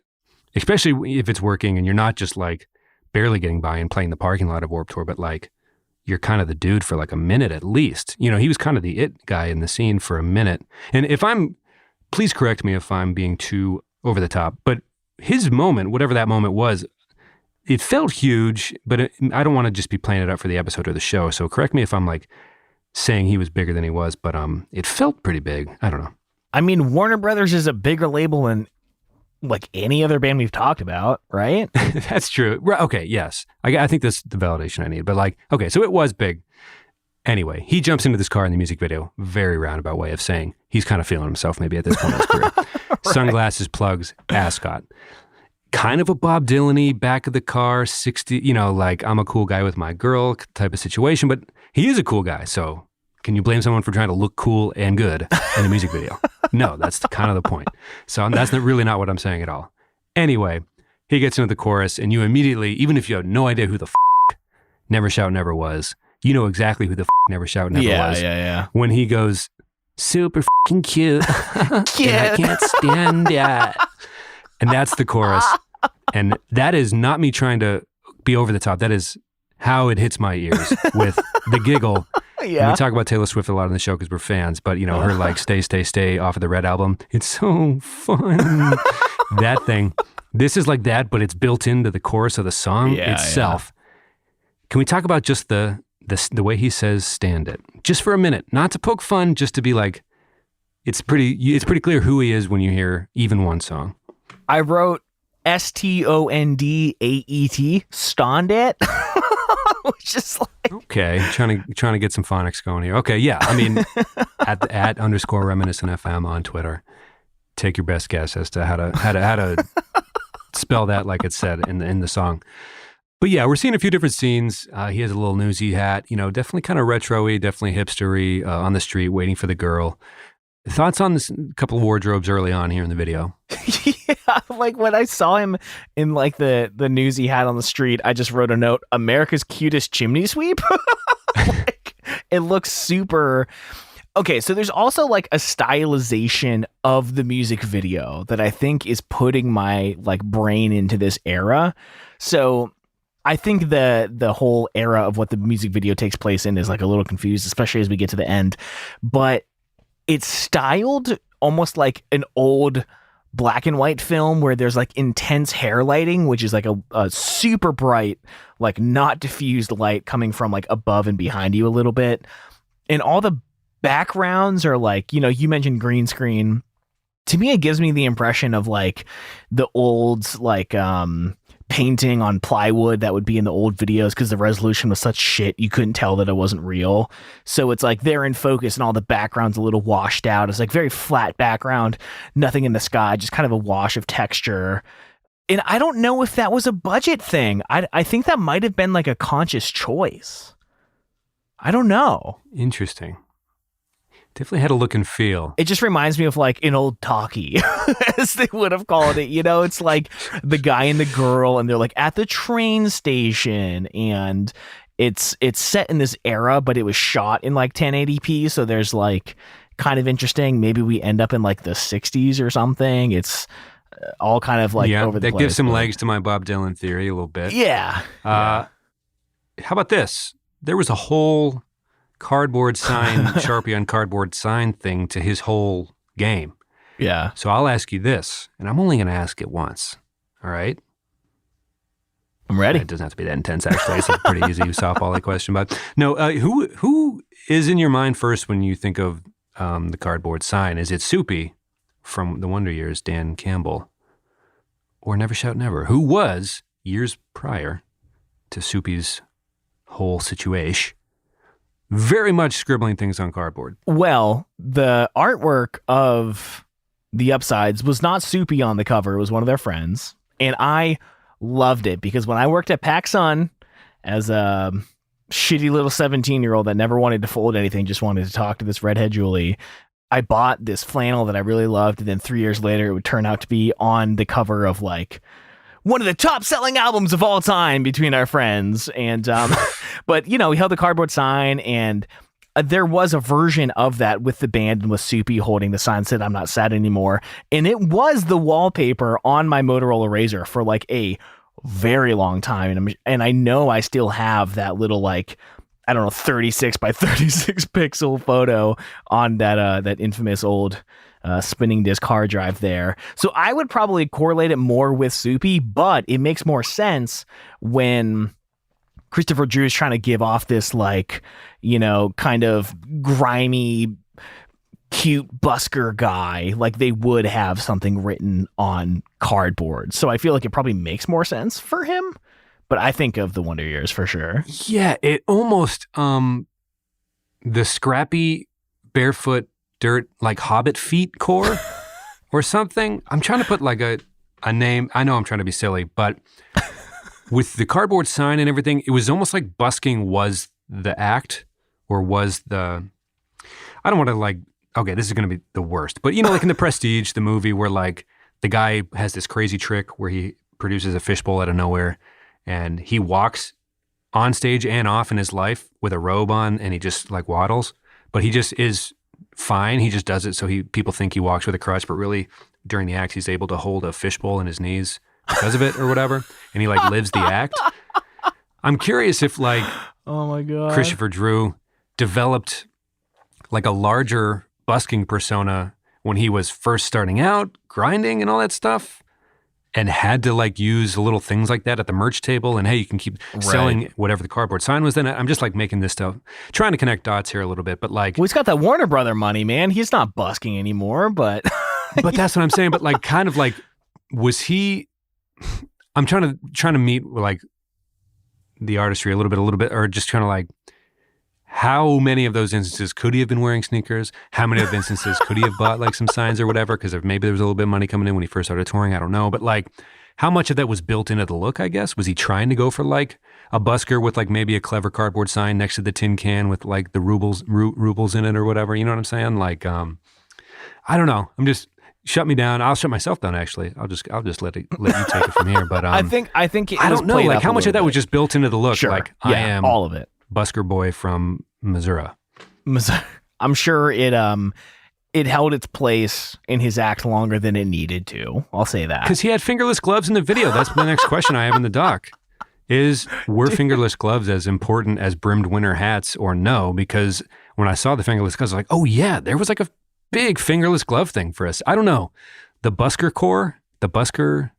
especially if it's working and you're not just like barely getting by and playing the parking lot of Warped Tour, but like you're kind of the dude for like a minute at least. You know, he was kind of the it guy in the scene for a minute. And please correct me if I'm being too over the top, but his moment, whatever that moment was, it felt huge, but I don't want to just be playing it up for the episode or the show. So correct me if I'm like saying he was bigger than he was, but it felt pretty big. I don't know. I mean, Warner Brothers is a bigger label than like any other band we've talked about, right? That's true. Okay, yes. I think that's the validation I need. But like, okay, so it was big. Anyway, he jumps into this car in the music video. Very roundabout way of saying he's kind of feeling himself maybe at this point in his career. Right. Sunglasses, plugs, ascot. kind of a Bob Dylan-y back of the car, 60, you know, like I'm a cool guy with my girl type of situation, but he is a cool guy. So can you blame someone for trying to look cool and good in a music video? No, that's kind of the point. So that's really not what I'm saying at all. Anyway, he gets into the chorus and you immediately, even if you have no idea who the Never Shout Never was, you know exactly who the Never Shout Never was. Yeah. When he goes, super fucking cute. Cute. And I can't stand that. And that's the chorus. And that is not me trying to be over the top. That is how it hits my ears with the giggle. Yeah. And we talk about Taylor Swift a lot on the show because we're fans, but you know, her like stay, stay, stay off of the Red album. It's so fun. That thing. This is like that, but it's built into the chorus of the song itself. Yeah. Can we talk about just the way he says stand it? Just for a minute. Not to poke fun, just to be like, it's pretty clear who he is when you hear even one song. I wrote STONDAET, Stondet, which is like... Okay, trying to get some phonics going here. Okay, yeah, I mean, at @_reminiscent FM on Twitter, take your best guess as to how to spell that like it's said in the song. But yeah, we're seeing a few different scenes. He has a little newsy hat, you know, definitely kind of retro-y, definitely hipstery, on the street waiting for the girl. Thoughts on this couple of wardrobes early on here in the video? Yeah, like when I saw him in like the newsy hat on the street, I just wrote a note, America's cutest chimney sweep. Like, it looks super... Okay, so there's also like a stylization of the music video that I think is putting my like brain into this era. So I think the whole era of what the music video takes place in is like a little confused, especially as we get to the end. But it's styled almost like an old black and white film where there's like intense hair lighting, which is like a super bright, like not diffused light coming from like above and behind you a little bit. And all the backgrounds are like, you know, you mentioned green screen. To me, it gives me the impression of like the old, like, painting on plywood that would be in the old videos because the resolution was such shit you couldn't tell that it wasn't real. So it's like they're in focus and all the background's a little washed out. It's like very flat background, nothing in the sky, just kind of a wash of texture. And I don't know if that was a budget thing. I think that might have been like a conscious choice. I don't know. Interesting. Definitely had a look and feel. It just reminds me of like an old talkie, as they would have called it. You know, it's like the guy and the girl, and they're like at the train station, and it's set in this era, but it was shot in like 1080p. So there's like kind of interesting. Maybe we end up in like the 60s or something. It's all kind of like over the place. That gives some legs to my Bob Dylan theory a little bit. Yeah. How about this? There was a whole cardboard sign, Sharpie on cardboard sign thing to his whole game. Yeah. So I'll ask you this, and I'm only going to ask it once. All right? I'm ready. It doesn't have to be that intense, actually. It's a pretty easy softball question. But no, who is in your mind first when you think of the cardboard sign? Is it Soupy from the Wonder Years, Dan Campbell, or Never Shout Never, who was, years prior to Soupy's whole situation, very much scribbling things on cardboard? Well, the artwork of the Upsides was not Soupy on the cover. It was one of their friends. And I loved it because when I worked at PacSun as a shitty little 17-year-old that never wanted to fold anything, just wanted to talk to this redhead Julie, I bought this flannel that I really loved. And then 3 years later, it would turn out to be on the cover of like one of the top selling albums of all time between our friends. And, but you know, we held the cardboard sign, and there was a version of that with the band and with Soupy holding the sign that said, I'm not sad anymore. And it was the wallpaper on my Motorola Razr for like a very long time. And I know I still have that little, like, I don't know, 36 by 36 pixel photo on that infamous old spinning disc hard drive there. So I would probably correlate it more with Soupy, but it makes more sense when Christopher Drew is trying to give off this, like, you know, kind of grimy, cute busker guy. Like they would have something written on cardboard. So I feel like it probably makes more sense for him. But I think of the Wonder Years for sure. Yeah, it almost the scrappy barefoot dirt like Hobbit feet core or something. I'm trying to put like a a name. I know I'm trying to be silly, but with the cardboard sign and everything, it was almost like busking was the act or was the, I don't want to like, okay, this is going to be the worst, but like in The Prestige, the movie where like the guy has this crazy trick where he produces a fishbowl out of nowhere and he walks on stage and off in his life with a robe on and he just like waddles, but he just is fine. He just does it so people think he walks with a crutch, but really during the act, he's able to hold a fishbowl in his knees because of it or whatever. And he like lives the act. I'm curious if like, oh my God, Christopher Drew developed like a larger busking persona when he was first starting out, grinding and all that stuff, and had to like use little things like that at the merch table. And hey, you can keep selling whatever the cardboard sign was. Then I'm just like making this stuff, trying to connect dots here a little bit, but like, well, he's got that Warner Brother money, man. He's not busking anymore, but but that's what I'm saying. But like, kind of like, was he? I'm trying to meet like the artistry a little bit, or just trying to like, how many of those instances could he have been wearing sneakers? How many of instances could he have bought like some signs or whatever? Because maybe there was a little bit of money coming in when he first started touring. I don't know. But like, how much of that was built into the look, I guess? Was he trying to go for like a busker with like maybe a clever cardboard sign next to the tin can with like the rubles in it or whatever? You know what I'm saying? Like, I don't know. Shut me down. I'll shut myself down. Actually, I'll just let you take it from here. But I think I don't know. Like how much of that was just built into the look? Sure. Like yeah, I am all of it. Busker boy from Missouri. I'm sure it held its place in his act longer than it needed to. I'll say that because he had fingerless gloves in the video. That's the next question I have in the doc. Were fingerless gloves as important as brimmed winter hats or no? Because when I saw the fingerless gloves, I was like, oh yeah, there was like a big fingerless glove thing for us. I don't know. The busker core, the busker.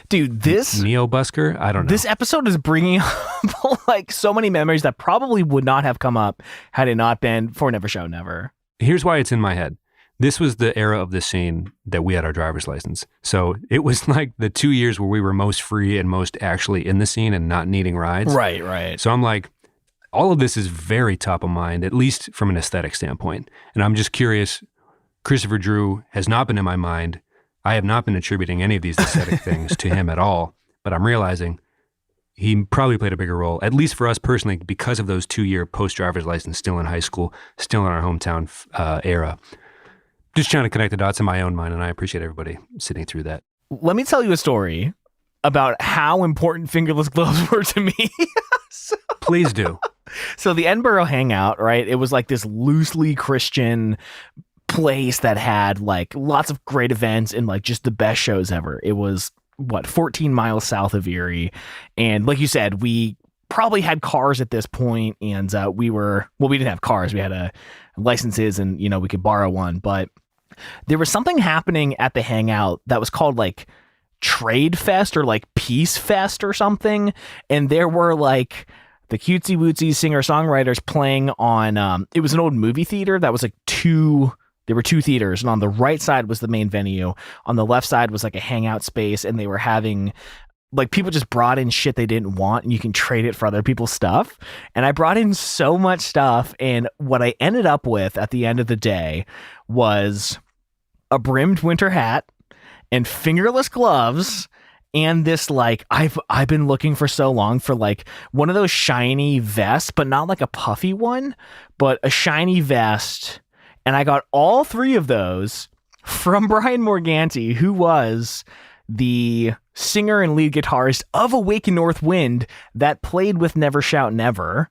Dude, this neo-busker, I don't know. This episode is bringing up like so many memories that probably would not have come up had it not been for Never Shout Never. Here's why it's in my head. This was the era of the scene that we had our driver's license. So it was like the 2 years where we were most free and most actually in the scene and not needing rides. Right. So I'm like, all of this is very top of mind, at least from an aesthetic standpoint. And I'm just curious, Christopher Drew has not been in my mind. I have not been attributing any of these aesthetic things to him at all, but I'm realizing he probably played a bigger role, at least for us personally, because of those 2 year post-driver's license, still in high school, still in our hometown era. Just trying to connect the dots in my own mind, and I appreciate everybody sitting through that. Let me tell you a story about how important fingerless gloves were to me. Please do. So the Edinburgh Hangout, right? It was like this loosely Christian place that had like lots of great events and like just the best shows ever. It was 14 miles south of Erie. And like you said, we probably had cars at this point, and we didn't have cars. We had licenses and, we could borrow one, but there was something happening at the Hangout that was called like Trade Fest or like Peace Fest or something. And there were like the cutesy wootsy singer-songwriters playing on, it was an old movie theater that was like there were two theaters, and on the right side was the main venue. On the left side was like a hangout space, and they were having like people just brought in shit they didn't want, and you can trade it for other people's stuff. And I brought in so much stuff, and what I ended up with at the end of the day was a brimmed winter hat and fingerless gloves. And this, like, I've been looking for so long for like one of those shiny vests, but not like a puffy one, but a shiny vest. And I got all three of those from Brian Morganti, who was the singer and lead guitarist of Awaken North Wind that played with Never Shout Never.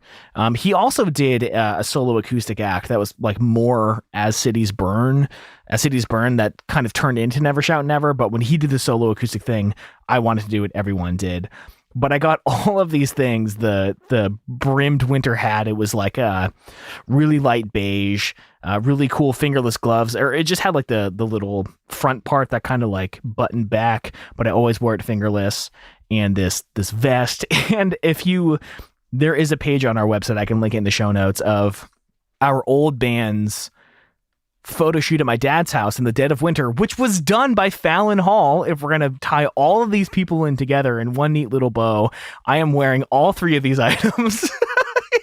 He also did a solo acoustic act that was like more As Cities Burn that kind of turned into Never Shout Never. But when he did the solo acoustic thing, I wanted to do what everyone did. But I got all of these things, the brimmed winter hat. It was like a really light beige, really cool fingerless gloves, or it just had like the little front part that kind of like buttoned back, but I always wore it fingerless, and this vest. And there is a page on our website, I can link it in the show notes, of our old band's photo shoot at my dad's house in the dead of winter, which was done by Fallon Hall. If we're going to tie all of these people in together in one neat little bow, I am wearing all three of these items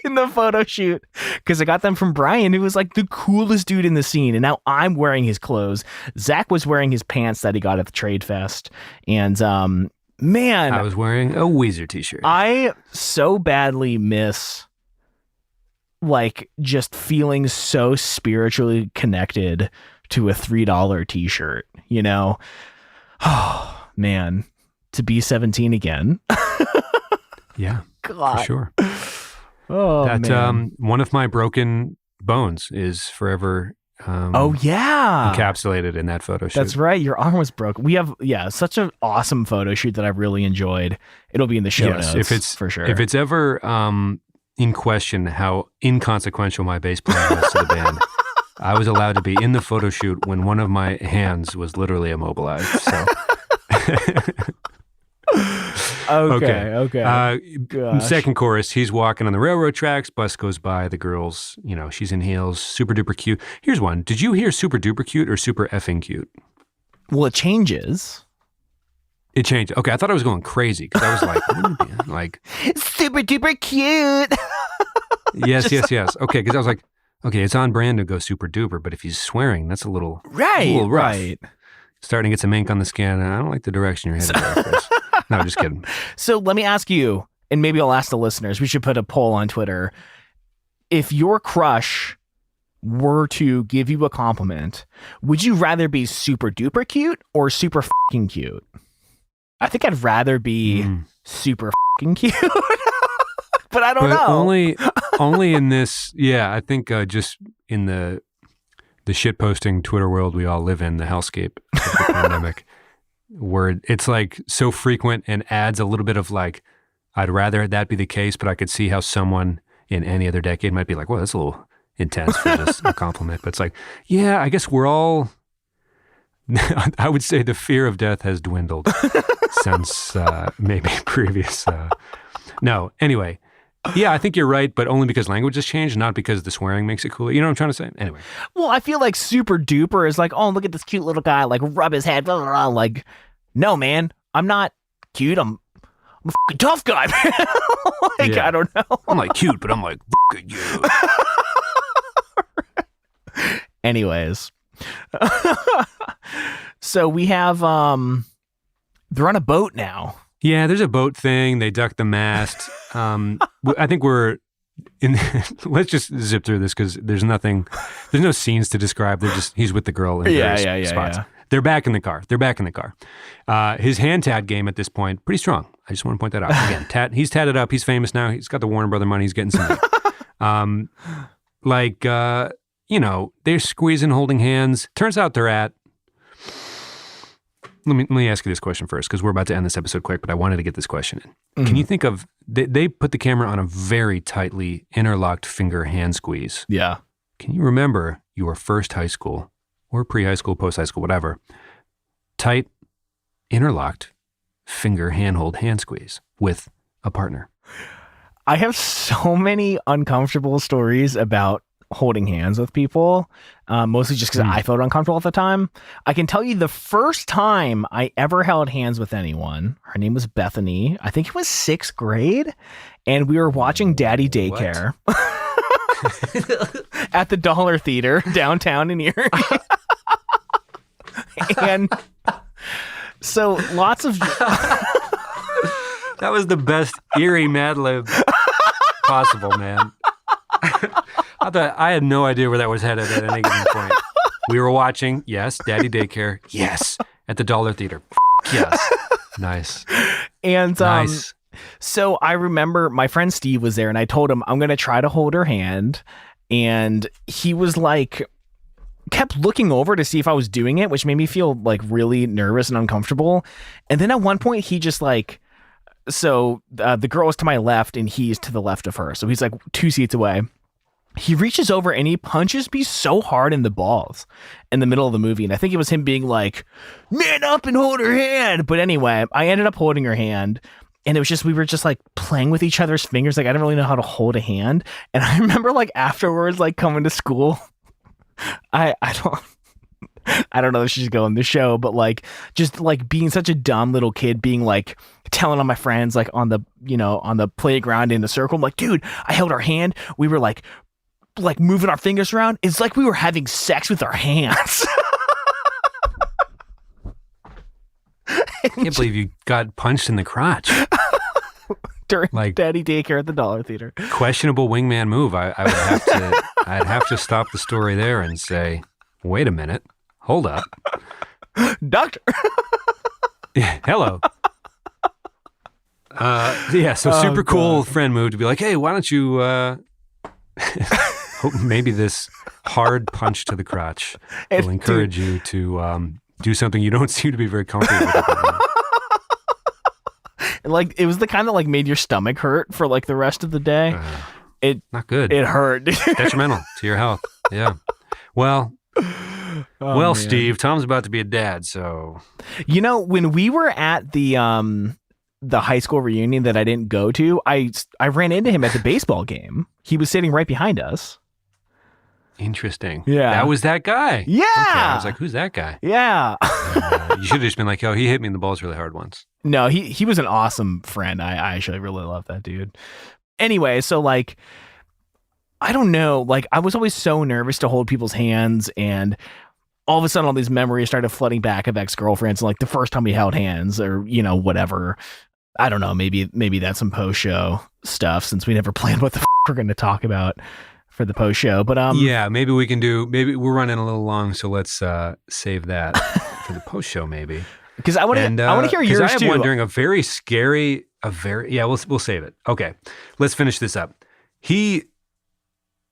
in the photo shoot because I got them from Brian, who was like the coolest dude in the scene. And now I'm wearing his clothes. Zach was wearing his pants that he got at the Trade Fest. And man, I was wearing a Weezer t-shirt. I so badly miss like just feeling so spiritually connected to a $3 t-shirt, you know? Oh, man, to be 17 again. Yeah, God. for sure. Oh, man. One of my broken bones is forever encapsulated in that photo shoot. That's right. Your arm was broken. We have, such an awesome photo shoot that I really enjoyed. It'll be in the show notes if it's for sure. If it's ever in question how inconsequential my bass playing was to the band, I was allowed to be in the photo shoot when one of my hands was literally immobilized. So. Okay. Second chorus, he's walking on the railroad tracks, bus goes by, the girl's, she's in heels, super duper cute. Here's one. Did you hear super duper cute or super effing cute? Well, it changes. It changed. Okay, I thought I was going crazy because I was like, super duper cute. Yes. Okay, because I was like, okay, it's on brand to go super duper, but if he's swearing, that's a little rough. Right. Starting to get some ink on the skin. I don't like the direction you're headed there, Chris. No, just kidding. So let me ask you, and maybe I'll ask the listeners, we should put a poll on Twitter. If your crush were to give you a compliment, would you rather be super duper cute or super fucking cute? I think I'd rather be super fucking cute. But I don't know. Only in this, I think just in the shitposting Twitter world we all live in, the hellscape of the pandemic, where it's like so frequent and adds a little bit of like, I'd rather that be the case, but I could see how someone in any other decade might be like, well, that's a little intense for just a compliment. But it's like, I guess we're all, I would say the fear of death has dwindled since maybe previous. No, anyway. Yeah, I think you're right, but only because language has changed, not because the swearing makes it cooler. You know what I'm trying to say? Anyway. Well, I feel like super duper is like, oh, look at this cute little guy, like rub his head, blah, blah, blah. Like, no, man, I'm not cute. I'm a fucking tough guy, man. I don't know. I'm like cute, but I'm like, at you. Anyways. So we have, they're on a boat now. Yeah, there's a boat thing. They duck the mast. I think we're in. Let's just zip through this because there's no scenes to describe. He's with the girl in various spots. Yeah. They're back in the car. His hand tat game at this point, pretty strong. I just want to point that out. Again, he's tatted up. He's famous now. He's got the Warner Brother money. He's getting some money. They're squeezing, holding hands. Turns out they're at. Let me ask you this question first, because we're about to end this episode quick, but I wanted to get this question in. Mm-hmm. Can you think of, they put the camera on a very tightly interlocked finger hand squeeze. Yeah. Can you remember your first high school or pre-high school, post-high school, whatever, tight, interlocked finger handhold hand squeeze with a partner? I have so many uncomfortable stories about holding hands with people, mostly just because I felt uncomfortable at the time. I can tell you the first time I ever held hands with anyone, her name was Bethany. I think it was 6th grade, and we were watching Daddy Daycare at the Dollar Theater downtown in Erie. And so lots of... That was the best Erie Mad Lib possible, man. I had no idea where that was headed at any given point. We were watching, yes, Daddy Daycare, yes, at the Dollar Theater, yes, nice. And nice. So I remember my friend Steve was there, and I told him I'm going to try to hold her hand, and he was like, kept looking over to see if I was doing it, which made me feel like really nervous and uncomfortable. And then at one point he just like, so the girl is to my left and he's to the left of her. So he's like 2 seats away. He reaches over and he punches me so hard in the balls in the middle of the movie. And I think it was him being like, man up and hold her hand. But anyway, I ended up holding her hand. And it was just, we were just like playing with each other's fingers. Like I didn't really know how to hold a hand. And I remember like afterwards, like coming to school, I I don't know if she's going the show, but like just like being such a dumb little kid, being like telling on my friends like on the on the playground in the circle. I'm like, dude, I held her hand. We were like moving our fingers around. It's like we were having sex with our hands. I can't believe you got punched in the crotch during daddy daycare at the Dollar Theater. Questionable wingman move. I'd have to stop the story there and say, wait a minute, hold up, doctor. Hello. So super cool friend move to be like, hey, why don't you hope maybe this hard punch to the crotch will encourage you to do something you don't seem to be very comfortable with. Like it was the kind that like made your stomach hurt for like the rest of the day. Not good. It hurt. Detrimental to your health. Yeah. Well, man. Steve, Tom's about to be a dad, so when we were at the high school reunion that I didn't go to, I ran into him at the baseball game. He was sitting right behind us. Interesting. Yeah. That was that guy. Yeah. Okay. I was like, who's that guy? Yeah. You should have just been like, oh, he hit me in the balls really hard once. No, he was an awesome friend. I actually really love that dude. Anyway, so like, I don't know, like I was always so nervous to hold people's hands, and all of a sudden all these memories started flooding back of ex-girlfriends, like the first time we held hands or, whatever. I don't know, maybe that's some post-show stuff since we never planned what the we're going to talk about for the post show, but yeah, maybe we're running a little long, so let's save that for the post show maybe. Because I want to hear yours too. I have one during we'll save it. Okay, let's finish this up. He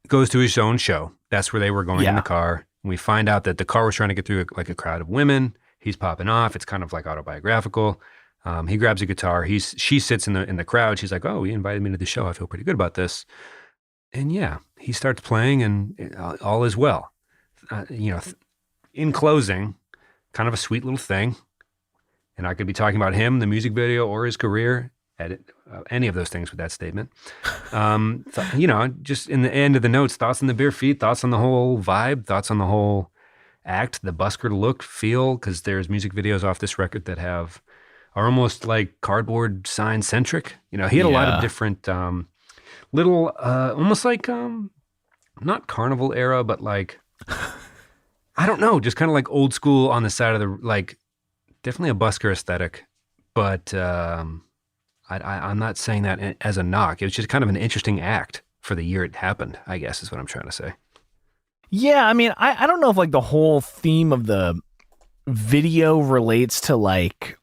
goes to his own show. That's where they were going in the car. And we find out that the car was trying to get through like a crowd of women. He's popping off. It's kind of like autobiographical. He grabs a guitar. She sits in the crowd. She's like, "Oh, he invited me to the show. I feel pretty good about this." And yeah, he starts playing, and all is well. In closing, kind of a sweet little thing. And I could be talking about him, the music video, or his career, any of those things with that statement. Just in the end of the notes, thoughts on the bare feet, thoughts on the whole vibe, thoughts on the whole act, the busker look, feel, because there's music videos off this record that are almost like cardboard sign centric. He had a lot of different little, almost like, not carnival era, but like, I don't know, just kind of like old school on the side of the, like, definitely a busker aesthetic, but I'm not saying that as a knock. It was just kind of an interesting act for the year it happened, I guess is what I'm trying to say. Yeah, I mean, I don't know if like the whole theme of the video relates to like,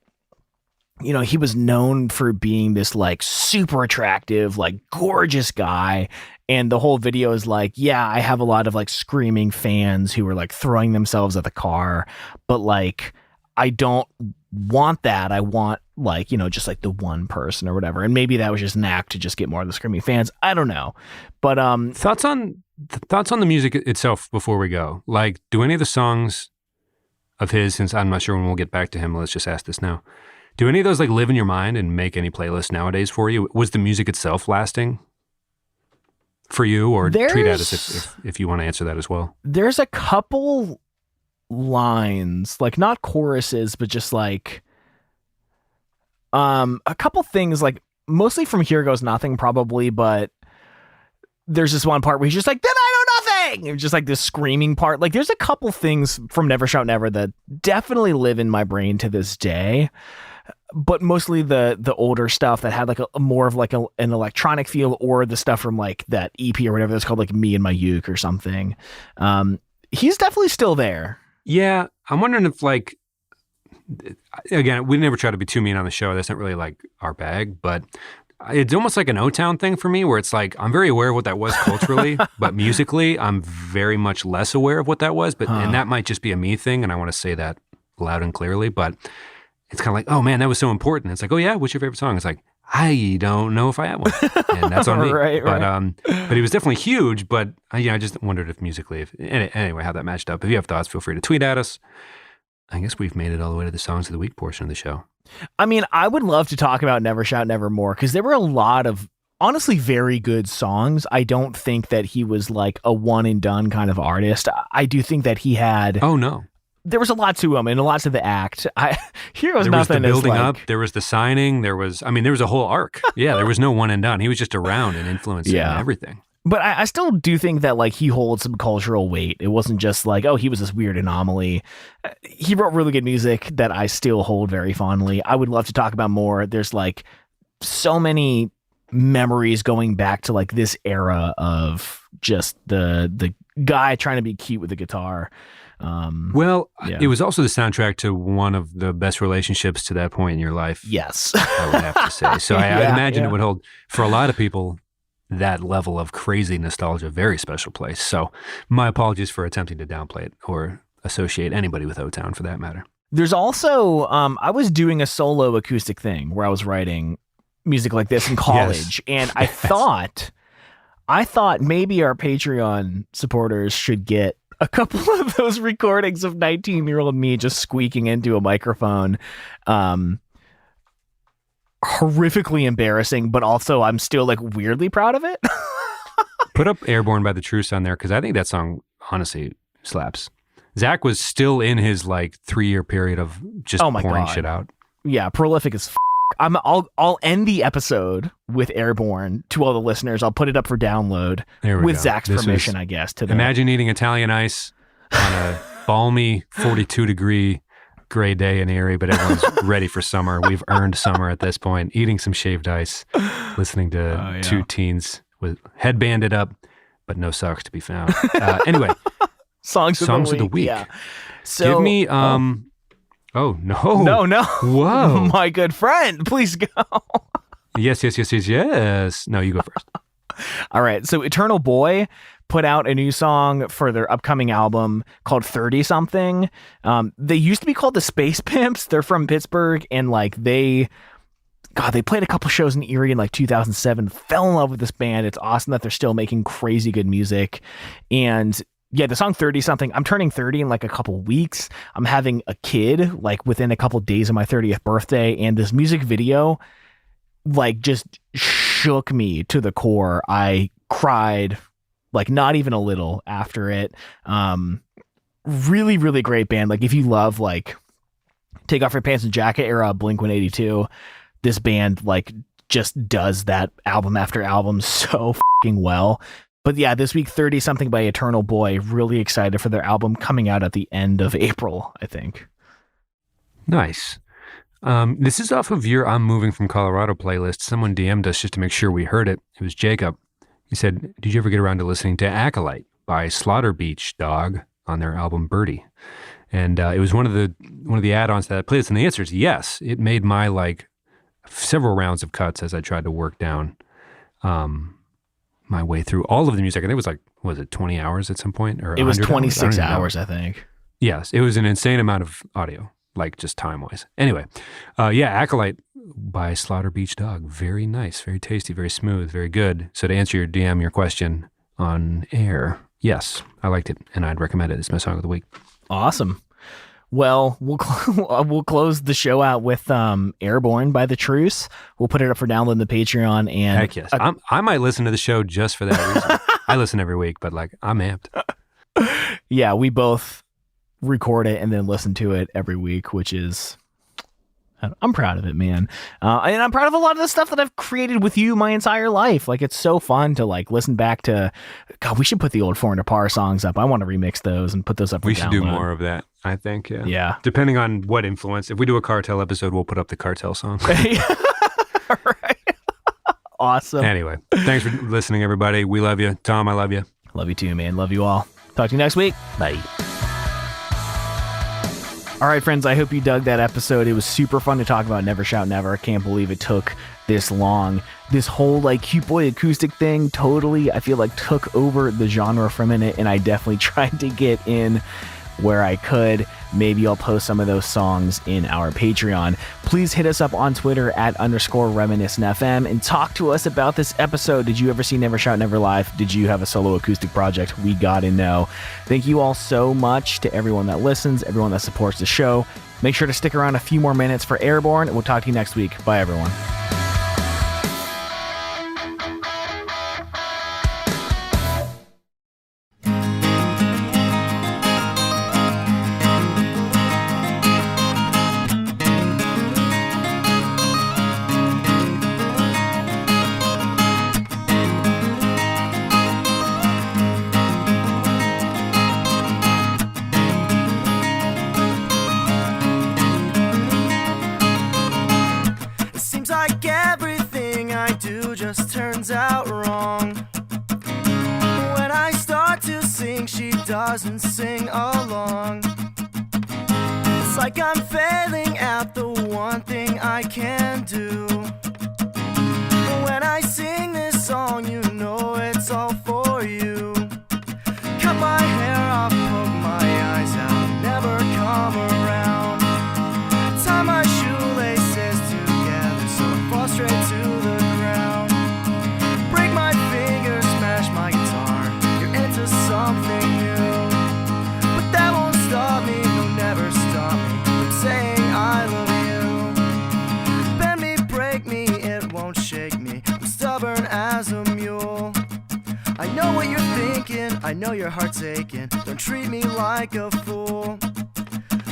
he was known for being this like super attractive, like gorgeous guy. And the whole video is like, yeah, I have a lot of like screaming fans who are like throwing themselves at the car, but like, I don't want that. I want like, just like the one person or whatever. And maybe that was just an act to just get more of the screaming fans. I don't know. But thoughts on the music itself before we go. Like, do any of the songs of his, since I'm not sure when we'll get back to him, let's just ask this now. Do any of those like live in your mind and make any playlist nowadays for you? Was the music itself lasting for you, or tweet at us if you want to answer that as well? There's a couple lines, like not choruses, but just like a couple things, like mostly from Here Goes Nothing probably, but there's this one part where he's just like, then I know nothing. It's just like this screaming part. Like there's a couple things from Never Shout Never that definitely live in my brain to this day. But mostly the older stuff that had like a more of like an electronic feel, or the stuff from like that EP or whatever that's called, like Me and My Uke or something. He's definitely still there. Yeah, I'm wondering if like, again, we never try to be too mean on the show. That's not really like our bag, but it's almost like an O-Town thing for me, where it's like I'm very aware of what that was culturally, but musically, I'm very much less aware of what that was. And that might just be a me thing, and I want to say that loud and clearly, but it's kind of like, oh man, that was so important. It's like, oh yeah, what's your favorite song? It's like, I don't know if I have one, and that's on me. Right. But he was definitely huge. But I just wondered if musically, anyway, how that matched up. If you have thoughts, feel free to tweet at us. I guess we've made it all the way to the songs of the week portion of the show. I mean, I would love to talk about Never Shout Never more, because there were a lot of honestly very good songs. I don't think that he was like a one and done kind of artist. I do think that he had. Oh no. there was a lot to him and a lot to the act. Here was There was the nothing as building like, up. There was the signing. There was a whole arc. Yeah, there was no one and done. He was just around and influencing everything. But I still do think that like he holds some cultural weight. It wasn't just like, oh, he was this weird anomaly. He wrote really good music that I still hold very fondly. I would love to talk about more. There's like so many memories going back to like this era of just the guy trying to be cute with a guitar. It was also the soundtrack to one of the best relationships to that point in your life. Yes. I would have to say. So I'd imagine it would hold, for a lot of people, that level of crazy nostalgia, very special place. So my apologies for attempting to downplay it or associate anybody with O-Town for that matter. There's also, I was doing a solo acoustic thing where I was writing music like this in college. And I thought maybe our Patreon supporters should get a couple of those recordings of 19-year-old me just squeaking into a microphone. Horrifically embarrassing, but also I'm still like weirdly proud of it. Put up Airborne by the Truce on there because I think that song honestly slaps. Zach was still in his like 3-year period of just pouring shit out. Yeah, prolific as I'll end the episode with Airborne to all the listeners. I'll put it up for download with Zach's permission, I guess. Imagine eating Italian ice on a balmy 42-degree gray day in Erie, but everyone's ready for summer. We've earned summer at this point. Eating some shaved ice, listening to two teens with headbanded up, but no socks to be found. Anyway, songs of the week. Yeah. So, give me Oh no! No! Whoa! My good friend, please go. Yes. No, you go first. All right. So Eternal Boy put out a new song for their upcoming album called 30 something. They used to be called the Space Pimps. They're from Pittsburgh, and like they played a couple shows in Erie in like 2007. Fell in love with this band. It's awesome that they're still making crazy good music. And yeah, the song 30 something, I'm turning 30 in like a couple weeks. I'm having a kid like within a couple days of my 30th birthday. And this music video like just shook me to the core. I cried like not even a little after it. Really, really great band. Like if you love like Take Off Your Pants and Jacket era Blink-182, this band like just does that album after album so fucking well. But yeah, this week, 30 something by Eternal Boy. Really excited for their album coming out at the end of April, I think. Nice. This is off of your I'm Moving from Colorado playlist. Someone DM'd us just to make sure we heard it. It was Jacob. He said, did you ever get around to listening to Acolyte by Slaughter Beach Dog on their album Birdie? And it was one of the add-ons to that playlist. And the answer is yes. It made my like several rounds of cuts as I tried to work down my way through all of the music. I think it was 20 hours at some point? Or it was 26 hours, I think. Yes, it was an insane amount of audio, like just time-wise. Anyway, Acolyte by Slaughter Beach Dog. Very nice, very tasty, very smooth, very good. So to answer your question on air, yes, I liked it, and I'd recommend it. It's my song of the week. Awesome. Well, we'll close the show out with Airborne by The Truce. We'll put it up for download in the Patreon. And heck yes. I might listen to the show just for that reason. I listen every week, but like I'm amped. Yeah, we both record it and then listen to it every week, which is... I'm proud of it, man. And I'm proud of a lot of the stuff that I've created with you my entire life. Like, it's so fun to like listen back to, God, we should put the old 400 Par songs up. I want to remix those and put those up. We should do more of that, I think. Yeah. Yeah. Depending on what influence. If we do a Cartel episode, we'll put up the Cartel song. All right. Awesome. Anyway, thanks for listening, everybody. We love you. Tom, I love you. Love you too, man. Love you all. Talk to you next week. Bye. All right, friends, I hope you dug that episode. It was super fun to talk about Never Shout Never. I can't believe it took this long. This whole like cute boy acoustic thing totally, I feel like, took over the genre for a minute, and I definitely tried to get in where I could. Maybe I'll post some of those songs in our Patreon. Please hit us up on Twitter at _reminiscentfm and talk to us about this episode. Did you ever see Never Shout Never live? Did you have a solo acoustic project? We gotta know. Thank you all so much to everyone that listens, everyone that supports the show. Make sure to stick around a few more minutes for Airborne, and we'll talk to you next week. Bye, everyone. just turns out wrong. When I start to sing, she doesn't sing along. It's like I'm failing at the one thing I can do. When I sing this song, you know it's all for you. Cut my hair off, poke my eyes out, never come around. Tie my shoelaces together so I fall straight to the ground. Break my fingers, smash my guitar, you're into something new. But that won't stop me, no, never stop me from saying I love you. Bend me, break me, it won't shake me, I'm stubborn as a mule. I know what you're thinking, I know your heart's aching, don't treat me like a fool.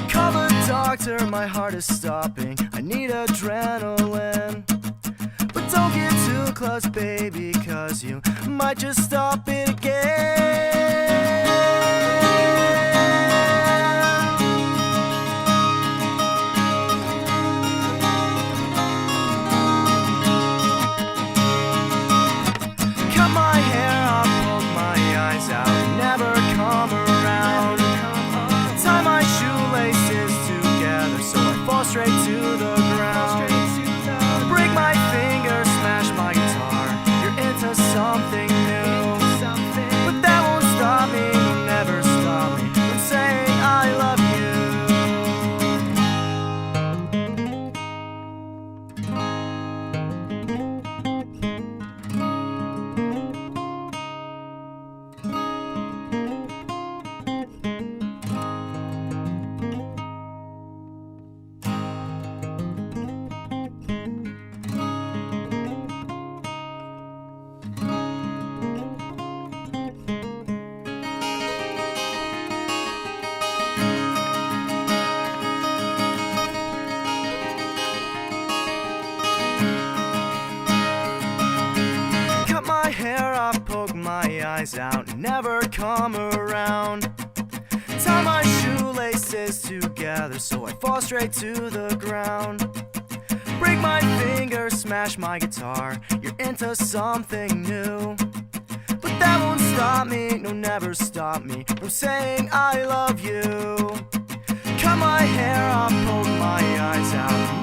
Call the doctor, my heart is stopping, I need adrenaline. But don't get too close, baby, cause you might just stop it again. Cut my hair off, poke my eyes out, never come around. Tie my shoelaces together so I fall straight to the ground. Break my fingers, smash my guitar, you're into something new. But that won't stop me, will never stop me from saying I love you. Cut my hair off, poke my eyes out, never come around. Tie my shoelaces together so I fall straight to the ground. Break my fingers, smash my guitar, you're into something new. But that won't stop me, no, never stop me from saying I love you. Cut my hair off, poke my eyes out,